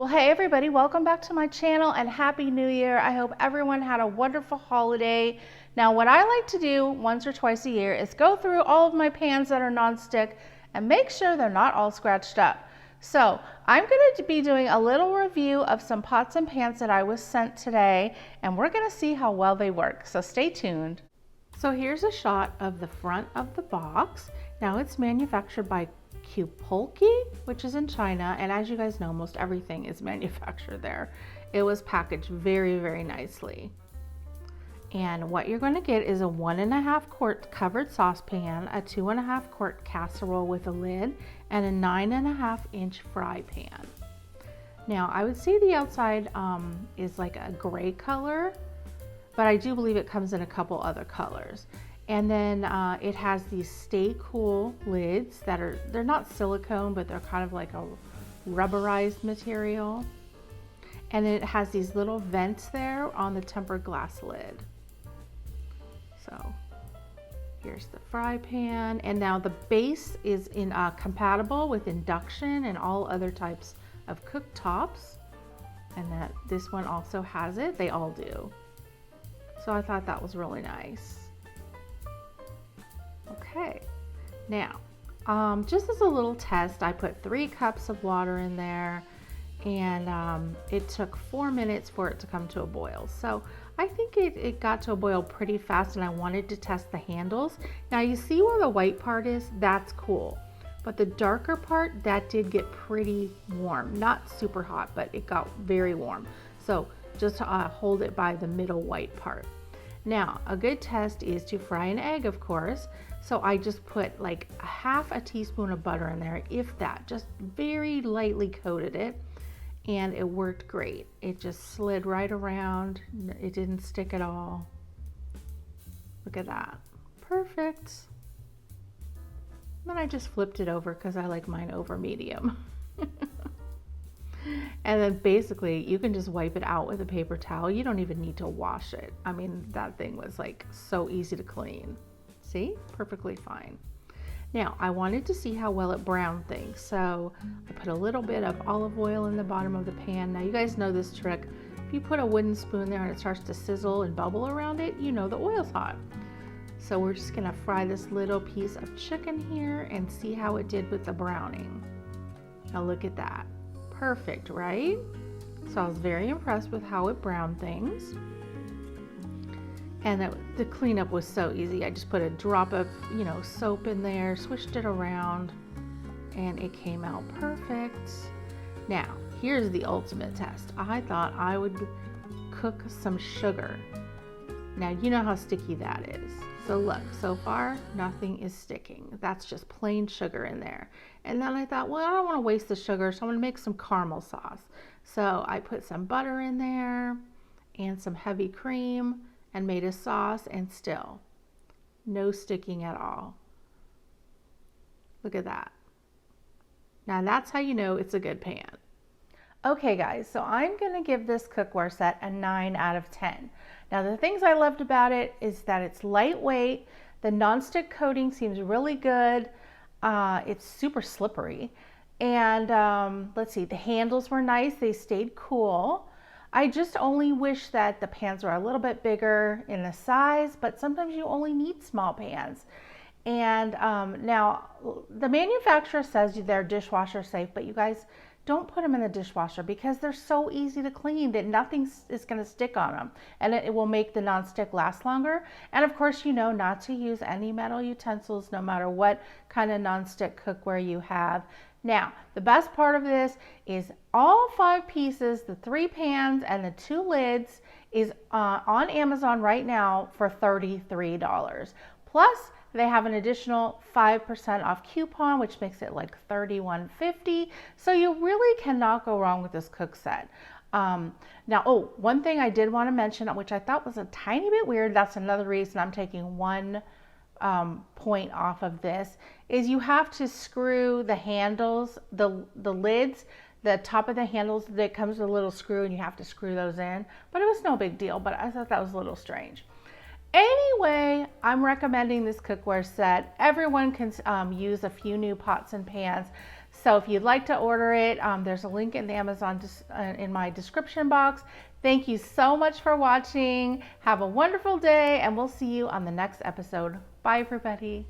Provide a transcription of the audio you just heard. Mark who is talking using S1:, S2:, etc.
S1: Well, hey everybody, welcome back to my channel and Happy New Year. I hope everyone had a wonderful holiday. Now, what I like to do once or twice a year is go through all of my pans that are nonstick and make sure they're not all scratched up. So I'm going to be doing a little review of some pots and pans that I was sent today, and we're going to see how well they work. So stay tuned. So here's a shot of the front of the box. Now it's manufactured by Qupoilke, which is in China, and as you guys know, most everything is manufactured there. It was packaged very, very nicely. And what you're going to get is a 1.5 quart covered saucepan, a 2.5 quart casserole with a lid, and a 9.5 inch fry pan. Now I would say the outside is like a gray color, but I do believe it comes in a couple other colors. And then it has these stay cool lids that they're not silicone, but they're kind of like a rubberized material. And then it has these little vents there on the tempered glass lid. So here's the fry pan. And now the base is compatible with induction and all other types of cooktops. And that this one also has it. They all do. So I thought that was really nice. Okay, now just as a little test, I put 3 cups of water in there, and it took 4 minutes for it to come to a boil. So I think it got to a boil pretty fast, and I wanted to test the handles. Now you see where the white part is? That's cool. But the darker part, that did get pretty warm. Not super hot, but it got very warm. So just hold it by the middle white part. Now, a good test is to fry an egg, of course. So I just put like a half a teaspoon of butter in there, if that, just very lightly coated it, and it worked great. It just slid right around. It didn't stick at all. Look at that. Perfect. Then I just flipped it over because I like mine over medium. And then basically you can just wipe it out with a paper towel. You don't even need to wash it. I mean, that thing was like so easy to clean. See, perfectly fine. Now I wanted to see how well it browned things. So I put a little bit of olive oil in the bottom of the pan. Now you guys know this trick. If you put a wooden spoon there and it starts to sizzle and bubble around it, you know the oil's hot. So we're just gonna fry this little piece of chicken here and see how it did with the browning. Now look at that. Perfect, right? So I was very impressed with how it browned things. And the cleanup was so easy. I just put a drop of, soap in there, swished it around, and it came out perfect. Now, here's the ultimate test. I thought I would cook some sugar. Now, you know how sticky that is. So look, so far, nothing is sticking. That's just plain sugar in there. And then I thought, well, I don't want to waste the sugar, so I'm going to make some caramel sauce. So I put some butter in there and some heavy cream and made a sauce, and still no sticking at all. Look at that. Now that's how you know it's a good pan. Okay guys, so I'm gonna give this cookware set a 9 out of 10. Now the things I loved about it is that it's lightweight, the nonstick coating seems really good, it's super slippery, and let's see, the handles were nice, they stayed cool. I just only wish that the pans were a little bit bigger in the size, but sometimes you only need small pans. And now the manufacturer says they're dishwasher safe, but you guys don't put them in the dishwasher because they're so easy to clean that nothing is going to stick on them, and it will make the nonstick last longer. And of course, you know not to use any metal utensils no matter what kind of nonstick cookware you have. Now, the best part of this is all 5 pieces, the 3 pans and the 2 lids, is on Amazon right now for $33. Plus, they have an additional 5% off coupon, which makes it like $31.50. So you really cannot go wrong with this cook set. Now, one thing I did want to mention, which I thought was a tiny bit weird, that's another reason I'm taking 1 point off of this, is you have to screw the handles, the lids, the top of the handles, that comes with a little screw, and you have to screw those in. But it was no big deal, but I thought that was a little strange. Anyway, I'm recommending this cookware set. Everyone can use a few new pots and pans. So if you'd like to order it, there's a link in the Amazon in my description box. Thank you so much for watching. Have a wonderful day, and we'll see you on the next episode. Bye, everybody.